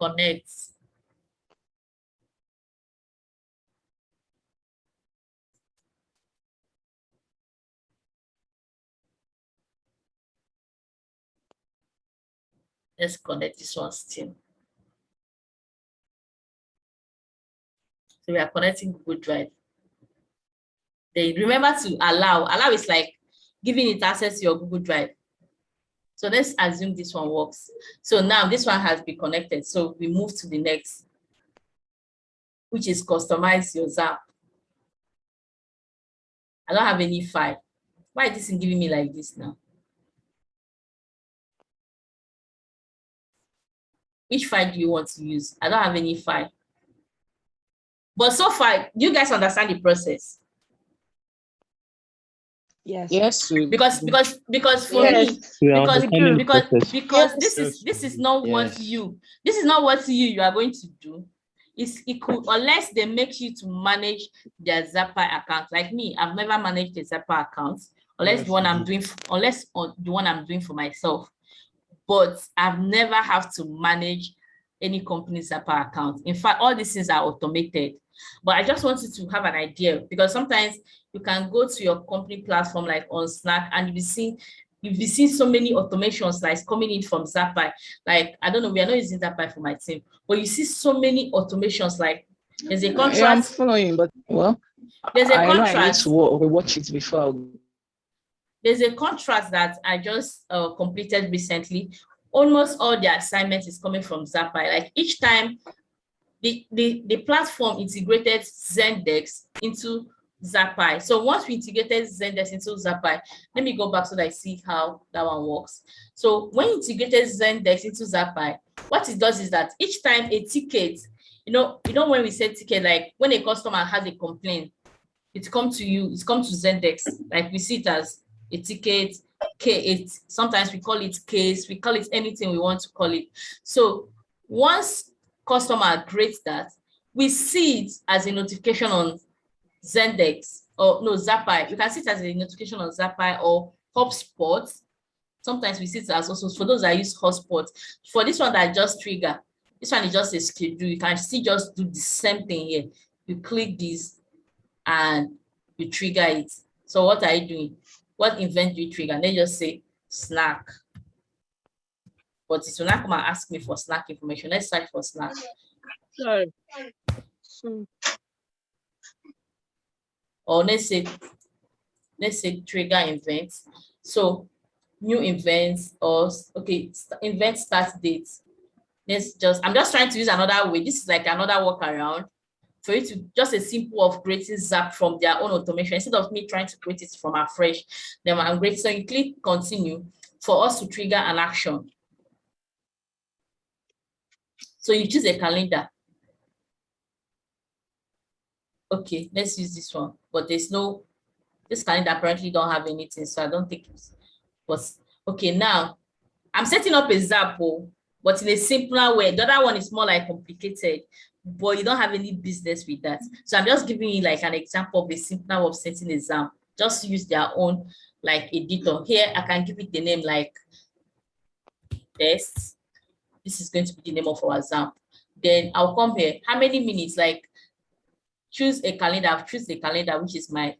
connect. Let's connect this one still. So we are connecting Google Drive. Then remember to allow. Allow is like giving it access to your Google Drive. So let's assume this one works. So now this one has been connected. So we move to the next, which is customize your Zap. I don't have any file. Why is this giving me like this now? Which file do you want to use? I don't have any file. But so far, do you guys understand the process? Yes. Yes. Because for Yes. me, because Yes. this is not what you are going to do. It could, unless they make you to manage their Zappa account. Like me, I've never managed a Zappa account, unless the one I'm doing, the one I'm doing for myself. But I've never have to manage any company Zappa account. In fact, all these things are automated. But I just wanted to have an idea, because sometimes you can go to your company platform like on Slack and you'll be seeing so many automations like coming in from Zappa. Like, I don't know, we are not using Zappa for my team, but you see so many automations, like there's a contract. Yeah, I'm following, but well, there's a contract. I need to watch it before. There's a contract that I just completed recently. Almost all the assignments is coming from Zappa. Like each time the platform integrated Zendesk into Zappa. So once we integrated Zendesk into Zappa, let me go back so that I see how that one works. So when you integrated Zendesk into Zappa, what it does is that each time a ticket, you know when we say ticket, like when a customer has a complaint, it comes to you, it comes to Zendesk. Like we see it as a ticket, sometimes we call it case, we call it anything we want to call it. So once customer creates that, we see it as a notification on Zendesk, or no, Zappa. You can see it as a notification on Zappa or HubSpot. Sometimes we see it as also, for those that use HubSpot. For this one that just trigger, this one is just a schedule. You can still just do the same thing here. You click this and you trigger it. So what are you doing? What event do you trigger? And then just say Slack. But it will not come and ask me for Slack information. Let's search for Slack. Sorry. Or let's say trigger events. So new events, or okay, event start date. I'm just trying to use another way. This is like another workaround for you to just a simple of creating Zap from their own automation instead of me trying to create it from afresh. Then I'm great. So you click continue for us to trigger an action. So you choose a calendar. Okay, let's use this one. But this calendar apparently don't have anything, so I don't think it's, but okay, now I'm setting up a Zap, but in a simpler way. The other one is more like complicated, but you don't have any business with that. So I'm just giving you like an example of a simpler way of setting a Zap. Just use their own like editor. Here, I can give it the name like test. This is going to be the name of our Zap. Then I'll come here. How many minutes? Like choose a calendar. I've choose the calendar, which is my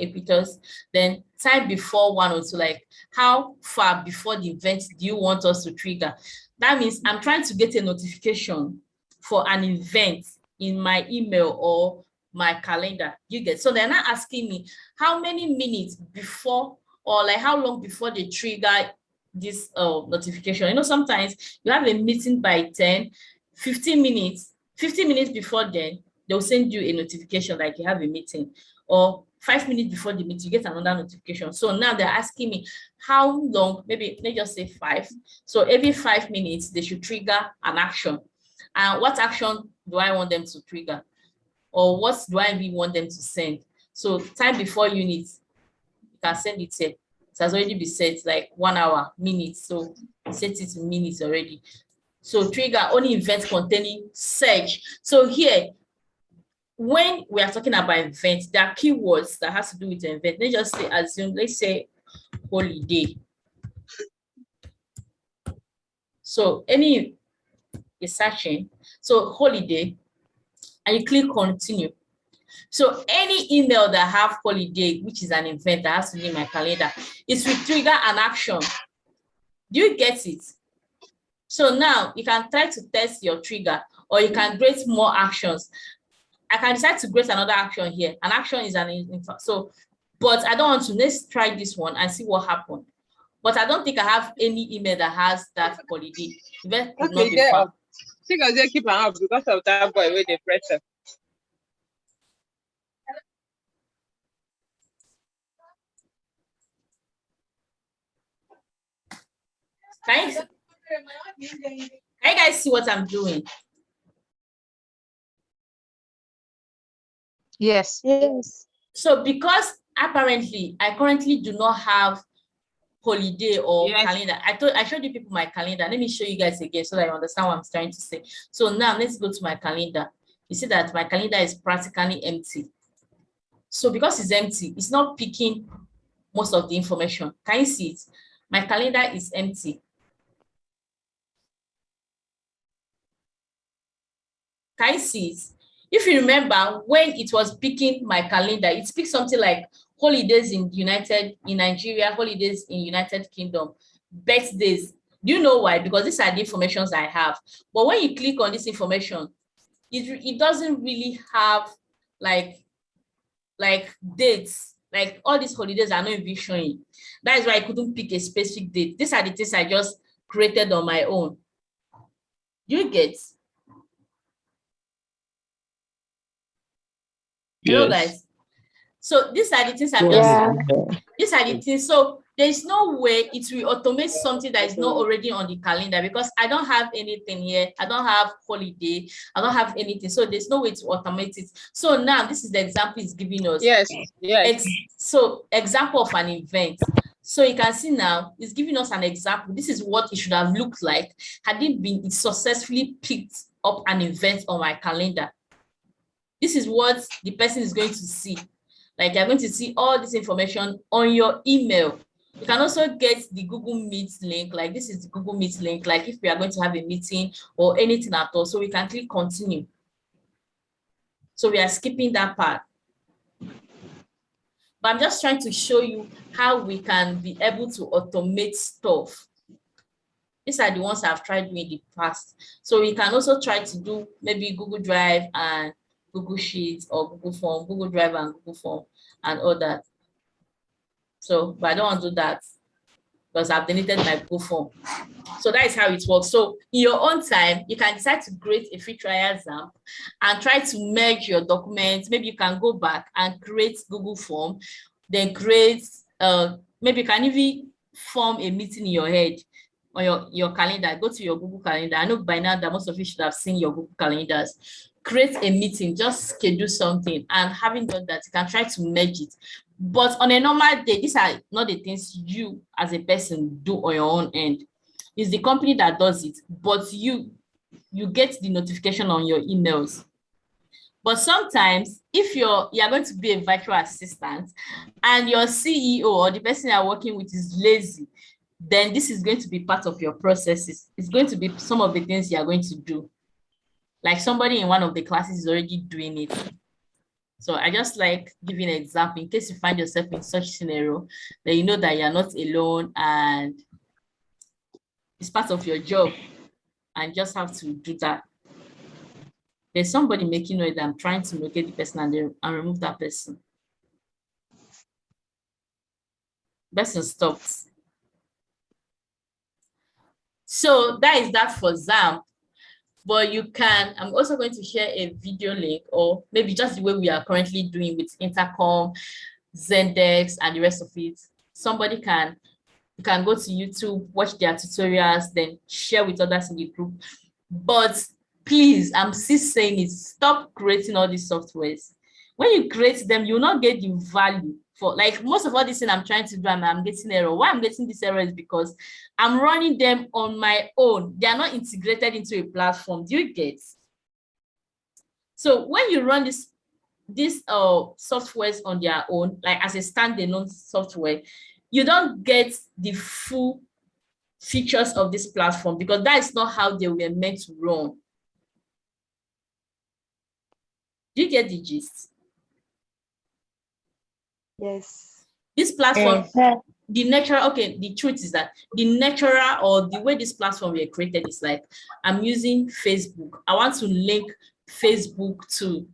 epiters. Then time before 1 or 2, like how far before the event do you want us to trigger? That means I'm trying to get a notification for an event in my email or my calendar. You get, so they're not asking me how many minutes before, or like how long before they trigger this notification. You know, sometimes you have a meeting by 10, 15 minutes before then, they'll send you a notification like you have a meeting, or 5 minutes before the meeting, you get another notification. So now they're asking me how long, maybe let's just say 5. So every 5 minutes, they should trigger an action. And what action do I want them to trigger? Or what do I really want them to send? So time before unit, you can send it here. It has already been set like 1 hour, minutes. So set it to minutes already. So trigger only event containing search. So here, when we are talking about events, there are keywords that has to do with the event. Let's just say, assume, let's say holiday. So any you're searching. So holiday, and you click continue. So any email that have holiday, which is an event that has to be in my calendar, it will trigger an action. Do you get it? So now you can try to test your trigger, or you can create more actions. I can decide to create another action here. An action is so, but I don't want to. Let's try this one and see what happened. But I don't think I have any email that has that holiday. Event could not be found. They keep an app because of that boy with the pressure. Can you guys see what I'm doing? Yes. Yes. So because apparently I currently do not have holiday or calendar. I showed you people my calendar. Let me show you guys again so that you understand what I'm trying to say. So now let's go to my calendar. You see that my calendar is practically empty. So because it's empty, it's not picking most of the information. Can you see it? My calendar is empty. Can you see it? If you remember, when it was picking my calendar, it picked something like holidays in Nigeria, holidays in United Kingdom, birthdays. Do you know why? Because these are the informations I have. But when you click on this information, it doesn't really have like dates. Like all these holidays are not even showing. That is why I couldn't pick a specific date. These are the things I just created on my own. You get? Hello, guys. So these are the things I'm just, these are the things. So there's no way it will automate something that is not already on the calendar, because I don't have anything here. I don't have holiday. I don't have anything. So there's no way to automate it. So now this is the example it's giving us. Yes. Yes. So example of an event. So you can see now it's giving us an example. This is what it should have looked like had it successfully picked up an event on my calendar. This is what the person is going to see. Like you're going to see all this information on your email. You can also get the Google Meet link. Like this is the Google Meet link. Like if we are going to have a meeting or anything at all, so we can click continue. So we are skipping that part. But I'm just trying to show you how we can be able to automate stuff. These are the ones I've tried doing in the past. So we can also try to do maybe Google Drive and Google Sheets or Google Form, Google Drive and Google Form and all that. So, but I don't want to do that because I've deleted my Google Form. So that is how it works. So in your own time, you can decide to create a free trial XAMPP and try to merge your documents. Maybe you can go back and create Google Form, then create, maybe you can even form a meeting in your head on your calendar. Go to your Google Calendar. I know by now that most of you should have seen your Google Calendars. Create a meeting, just schedule something, and having done that, you can try to merge it. But on a normal day, these are not the things you as a person do on your own end. It's the company that does it, but you get the notification on your emails. But sometimes if you are going to be a virtual assistant and your CEO or the person you're working with is lazy, then this is going to be part of your processes. It's going to be some of the things you are going to do. Like somebody in one of the classes is already doing it. So I just like giving an example in case you find yourself in such scenario, that you know that you're not alone and it's part of your job and just have to do that. There's somebody making noise that I'm trying to locate the person and remove that person. Person stops. So that is that for XAMPP. But you can, I'm also going to share a video link, or maybe just the way we are currently doing with Intercom, Zendex, and the rest of it. Somebody can, you can go to YouTube, watch their tutorials, then share with others in the group. But please, I'm still saying it, stop creating all these softwares. When you create them, you will not get the value for, like most of all this thing I'm trying to do, I'm getting error. Why I'm getting this error is because I'm running them on my own. They are not integrated into a platform. Do you get? So when you run these softwares on their own, like as a standalone software, you don't get the full features of this platform, because that is not how they were meant to run. Do you get the gist? Yes. This platform, Yeah. the truth is that the natural or the way this platform were created is like, I'm using Facebook. I want to link Facebook to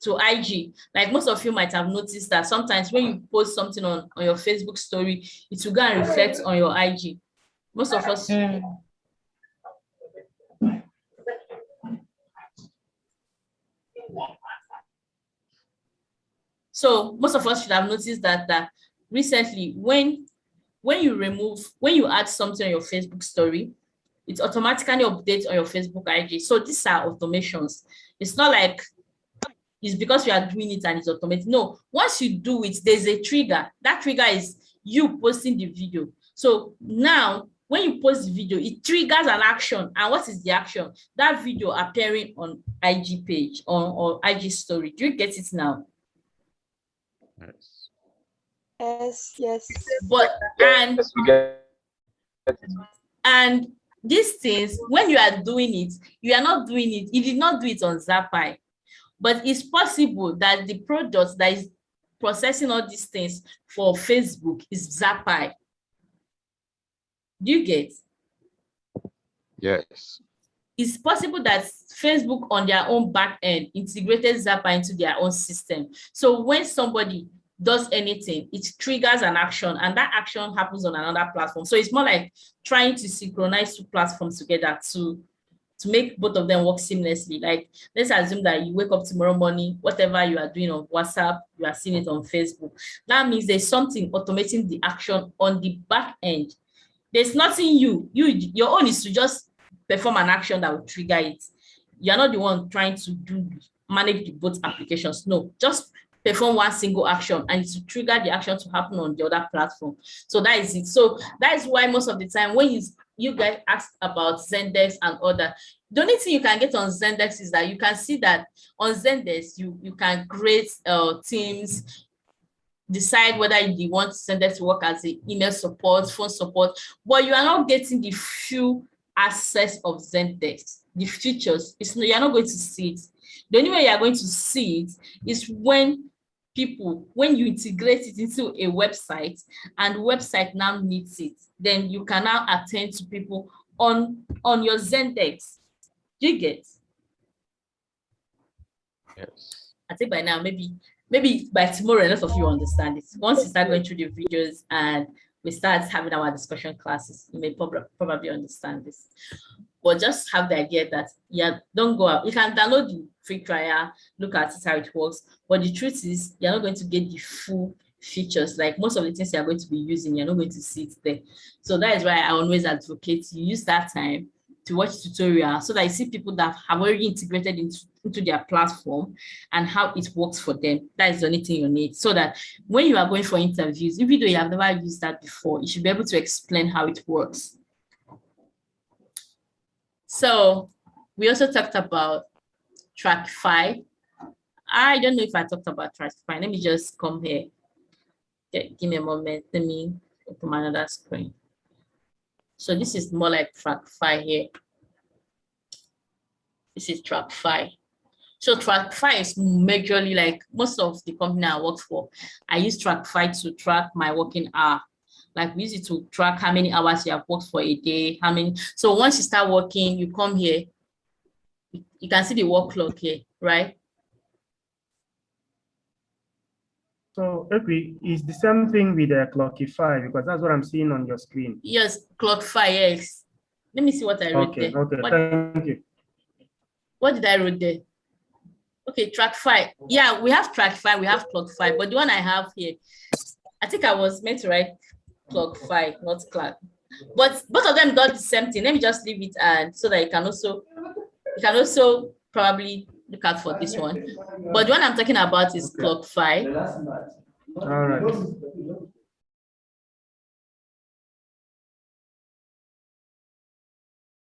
IG. Like most of you might have noticed that sometimes when you post something on your Facebook story, it will go and reflect on your IG. Most of us. So most of us should have noticed that recently when you add something on your Facebook story, it automatically updates on your Facebook IG. So these are automations. It's not like it's because you are doing it and it's automated. No, once you do it, there's a trigger. That trigger is you posting the video. So now when you post the video, it triggers an action. And what is the action? That video appearing on IG page or IG story. Do you get it now? Yes. But and these things, when you are doing it, you are not doing it. You did not do it on Zappy. But it's possible that the product that is processing all these things for Facebook is Zappy. Do you get? Yes. It's possible that Facebook on their own back end integrated Zappy into their own system. So when somebody does anything, it triggers an action, and that action happens on another platform. So it's more like trying to synchronize two platforms together to make both of them work seamlessly. Like, let's assume that you wake up tomorrow morning, whatever you are doing on WhatsApp, you are seeing it on Facebook. That means there's something automating the action on the back end. There's nothing your own is to just perform an action that will trigger it. You're not the one trying to manage both applications. No, just perform one single action and to trigger the action to happen on the other platform. So that is it. So that is why most of the time when you guys ask about Zendesk and other, the only thing you can get on Zendesk is that you can see that on Zendesk you can create teams, decide whether you want Zendesk to work as an email support, phone support, but you are not getting the full access of Zendesk, the features. You are not going to see it. The only way you are going to see it is when you integrate it into a website and the website now needs it, then you can now attend to people on your Zendesk. Do you get? Yes. I think by now, maybe by tomorrow, a lot of you understand it. Once you start going through the videos and we start having our discussion classes, you may probably understand this. But just have the idea that, don't go out. You can download the free trial, look at it, how it works. But the truth is, you're not going to get the full features. Like most of the things you're going to be using, you're not going to see it there. So that is why I always advocate you use that time to watch tutorials so that you see people that have already integrated into their platform and how it works for them. That is the only thing you need. So that when you are going for interviews, even though you have never used that before, you should be able to explain how it works. So we also talked about Trackify. I don't know if I talked about Trackify. Let me just come here. Give me a moment. Let me open my another screen. So this is more like Trackify here. This is Trackify. So Trackify is majorly like most of the company I work for. I use Trackify to track my working hour. Like we use it to track how many hours you have worked for a day, how many. So once you start working, you come here, you can see the work clock here, right? So Ekwi, is the same thing with Clockify, because that's what I'm seeing on your screen. Yes, Clockify, yes. Let me see what I wrote there. Okay, thank you. What did I write there? Okay, Trackify. Yeah, we have Trackify, we have Clockify, but the one I have here, I think I was meant to write Clockify, not Clock. But both of them do the same thing. Let me just leave it and so that you can also probably look out for this one. But the one I'm talking about is Clockify. All right.